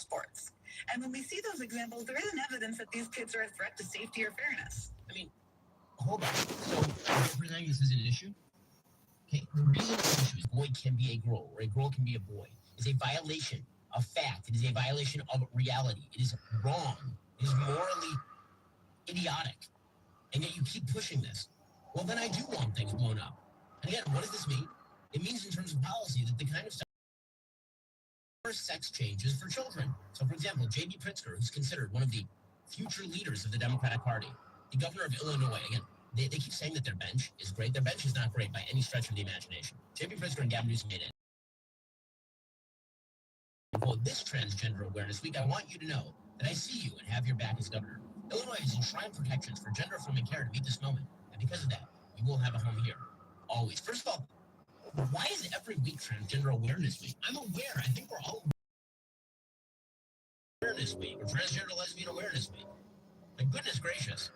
sports. And when we see those examples, there isn't evidence that these kids are a threat to safety or fairness. I mean, hold on. So, you're presenting this as an issue? Okay, the reason the issue is boy can be a girl or a girl can be a boy is a violation of fact. It is a violation of reality. It is wrong. It is morally idiotic. And yet you keep pushing this. Well, then I do want things blown up. And again, what does this mean? It means in terms of policy that the kind of stuff sex changes for children. So, for example, J.B. Pritzker, who's considered one of the future leaders of the Democratic Party, the governor of Illinois, again, they keep saying that their bench is great. Their bench is not great by any stretch of the imagination. J.B. Pritzker and Gavin Newsom made it. For this Transgender Awareness Week, I want you to know that I see you and have your back as governor. Illinois has enshrined protections for gender-affirming care to meet this moment. And because of that, we will have a home here. Always. First of all, why is every week Transgender Awareness Week? I'm aware. I think we're all Awareness Week or Transgender Lesbian Awareness Week. Like, goodness gracious.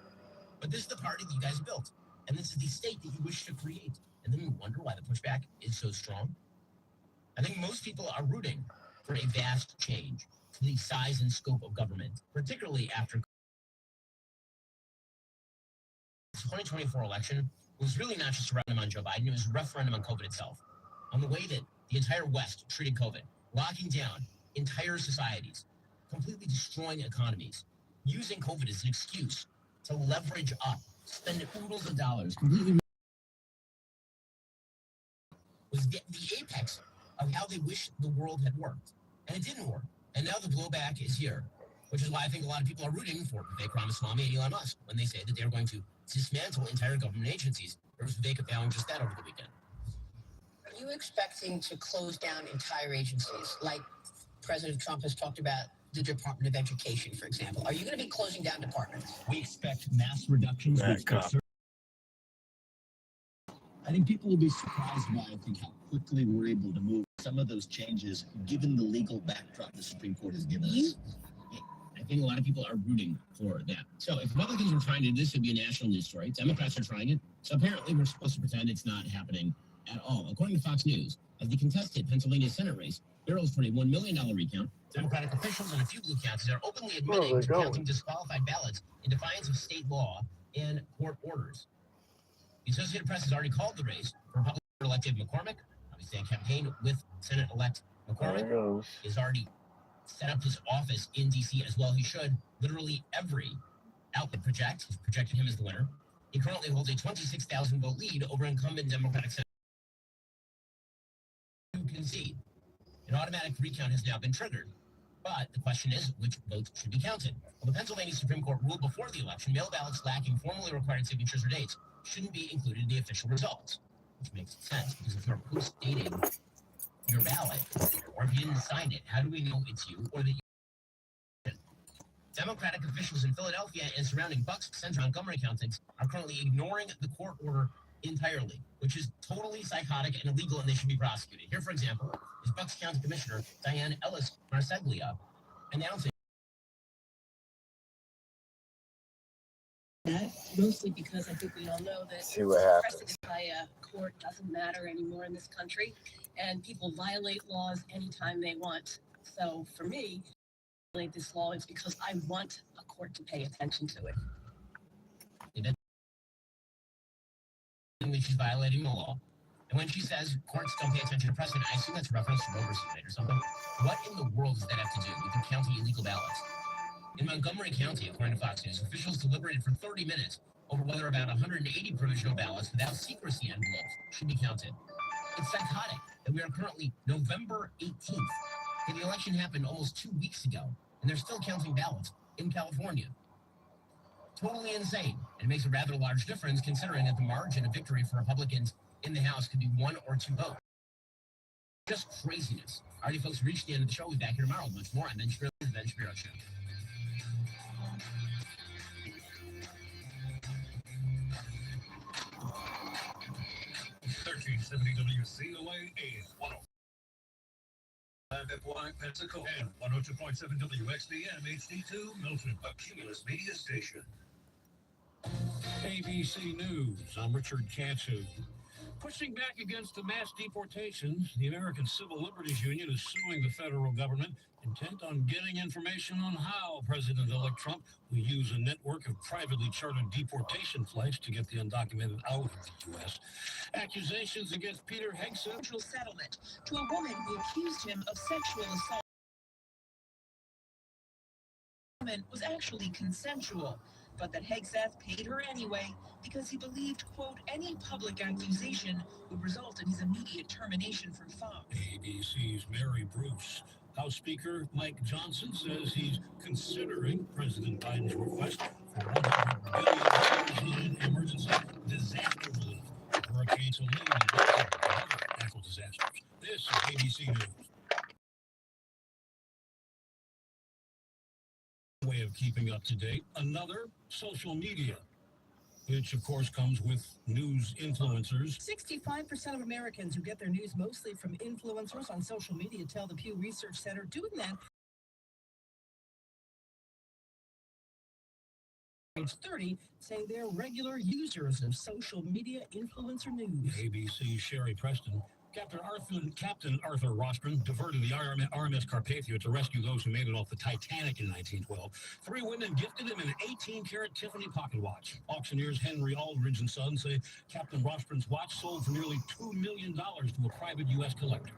But this is the party that you guys built. And this is the state that you wish to create. And then you wonder why the pushback is so strong. I think most people are rooting for a vast change to the size and scope of government, particularly after the 2024 election was really not just a referendum on Joe Biden, it was a referendum on COVID itself, on the way that the entire West treated COVID, locking down entire societies, completely destroying economies, using COVID as an excuse to leverage up, spend oodles of dollars, completely was the apex of how they wish the world had worked. And it didn't work. And now the blowback is here, which is why I think a lot of people are rooting for Vivek Ramaswamy and Elon Musk when they say that they're going to dismantle entire government agencies. There was Vivek vowing just that over the weekend. Are you expecting to close down entire agencies like President Trump has talked about the Department of Education, for example? Are you going to be closing down departments? We expect mass reductions. I think people will be surprised by, how quickly we're able to move some of those changes, given the legal backdrop the Supreme Court has given us. I think a lot of people are rooting for that. So if Republicans were trying to, this would be a national news story. Democrats are trying it. So apparently we're supposed to pretend it's not happening at all. According to Fox News, as the contested Pennsylvania Senate race barrels for a $1 million recount, Democratic officials and a few blue counties are openly admitting to counting disqualified ballots in defiance of state law and court orders. The Associated Press has already called the race for Republican-elected McCormick. Obviously, a campaign with Senate-elect McCormick is already set up his office in D.C. as well. He should. Literally every outlet has projected him as the winner. He currently holds a 26,000 vote lead over incumbent Democratic Senator. You can see an automatic recount has now been triggered. But the question is, which votes should be counted? Well, the Pennsylvania Supreme Court ruled before the election mail ballots lacking formally required signatures or dates shouldn't be included in the official results, which makes sense because if you're post-dating your ballot, or if you didn't sign it, how do we know it's you or that you? Democratic officials in Philadelphia and surrounding Bucks Center Montgomery counties are currently ignoring the court order entirely, which is totally psychotic and illegal, and they should be prosecuted. Here, for example, is Bucks County Commissioner Diane Ellis Marseglia announcing that, mostly because I think we all know that precedent by a court doesn't matter anymore in this country, and people violate laws anytime they want. So for me, violate this law is because I want a court to pay attention to it. She's violating the law. And when she says courts don't pay attention to precedent, I assume that's a reference to Roe versus Wade or something. What in the world does that have to do with the county illegal ballots? In Montgomery County, according to Fox News, officials deliberated for 30 minutes over whether about 180 provisional ballots without secrecy envelopes should be counted. It's psychotic that we are currently November 18th. And the election happened almost 2 weeks ago, and they're still counting ballots in California. Totally insane. And it makes a rather large difference considering that the margin of victory for Republicans in the House could be 1 or 2 votes. Just craziness. All right, folks, we reached the end of the show. We'll be back here tomorrow with much more on Ben Shapiro, the Ben Shapiro Show. WCOA is 105 FY Pensacola and 102.7 WXDM HD2 Milton, a Cumulus media station. ABC News, I'm Richard Katsu. Pushing back against the mass deportations, the American Civil Liberties Union is suing the federal government, intent on getting information on how President-elect Trump will use a network of privately chartered deportation flights to get the undocumented out of the U.S. Accusations against Peter Hegseth. Sexual settlement to a woman who accused him of sexual assault. The settlement was actually consensual, but that Hegseth paid her anyway because he believed, quote, any public accusation would result in his immediate termination from Fox. ABC's Mary Bruce. House Speaker Mike Johnson says he's considering President Biden's request for $100 billion in emergency disaster relief. Hurricane Helene and other natural disasters. This is ABC News. Way of keeping up to date, another social media, which of course comes with news influencers. 65% of Americans who get their news mostly from influencers on social media tell the Pew Research Center doing that. Page 30 saying they're regular users of social media influencer news. ABC's Sherry Preston. Captain Arthur Rostron diverted the RMS Carpathia to rescue those who made it off the Titanic in 1912. 3 women gifted him an 18-karat Tiffany pocket watch. Auctioneers Henry Aldridge and Sons say Captain Rostron's watch sold for nearly $2 million to a private U.S. collector.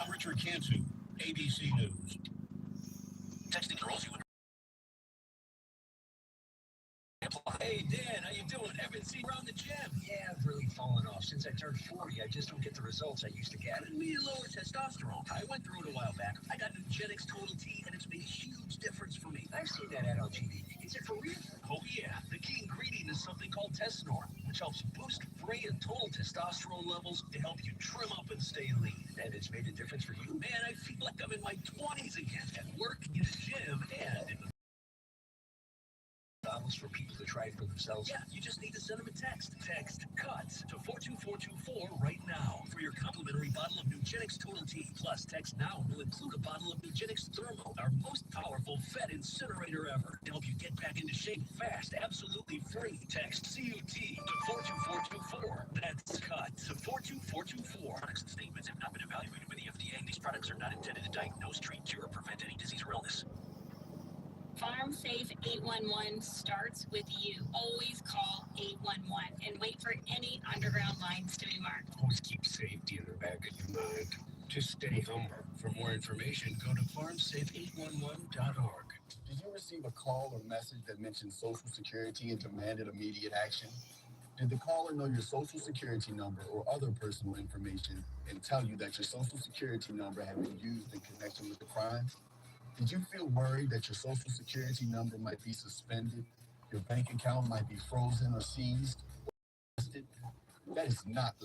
I'm Richard Cantu, ABC News. Texting girls you would. Hey, Dan, how you doing? Haven't seen you around the gym. Yeah, I've really fallen off. Since I turned 40, I just don't get the results I used to get. I need lower testosterone. I went through it a while back. I got Nugenix Total T, and it's made a huge difference for me. I've seen that ad on TV. Is it for real? Oh, yeah. The key ingredient is something called Testosterone, which helps boost free and total testosterone levels to help you trim up and stay lean. And it's made a difference for you? Man, I feel like I'm in my 20s again. At work, in the gym, and in the bottles for people to try it for themselves. Yeah, you just need to send them a text. Text CUTS to 42424 right now for your complimentary bottle of Nugenix Total T. Plus, text now will include a bottle of Nugenix Thermo, our most powerful fat incinerator ever, to help you get back into shape fast, absolutely free. Text CUT to 42424. That's CUTS to 42424. Products and statements have not been evaluated by the FDA. These products are not intended to diagnose, treat, cure, or prevent any disease or illness. Farm Safe 811 starts with you. Always call 811 and wait for any underground lines to be marked. Always keep safety in the back of your mind. Just stay humble. For more information, go to farmsafe811.org. Did you receive a call or message that mentioned Social Security and demanded immediate action? Did the caller know your Social Security number or other personal information and tell you that your Social Security number had been used in connection with the crime? Did you feel worried that your Social Security number might be suspended, your bank account might be frozen or seized? That is not the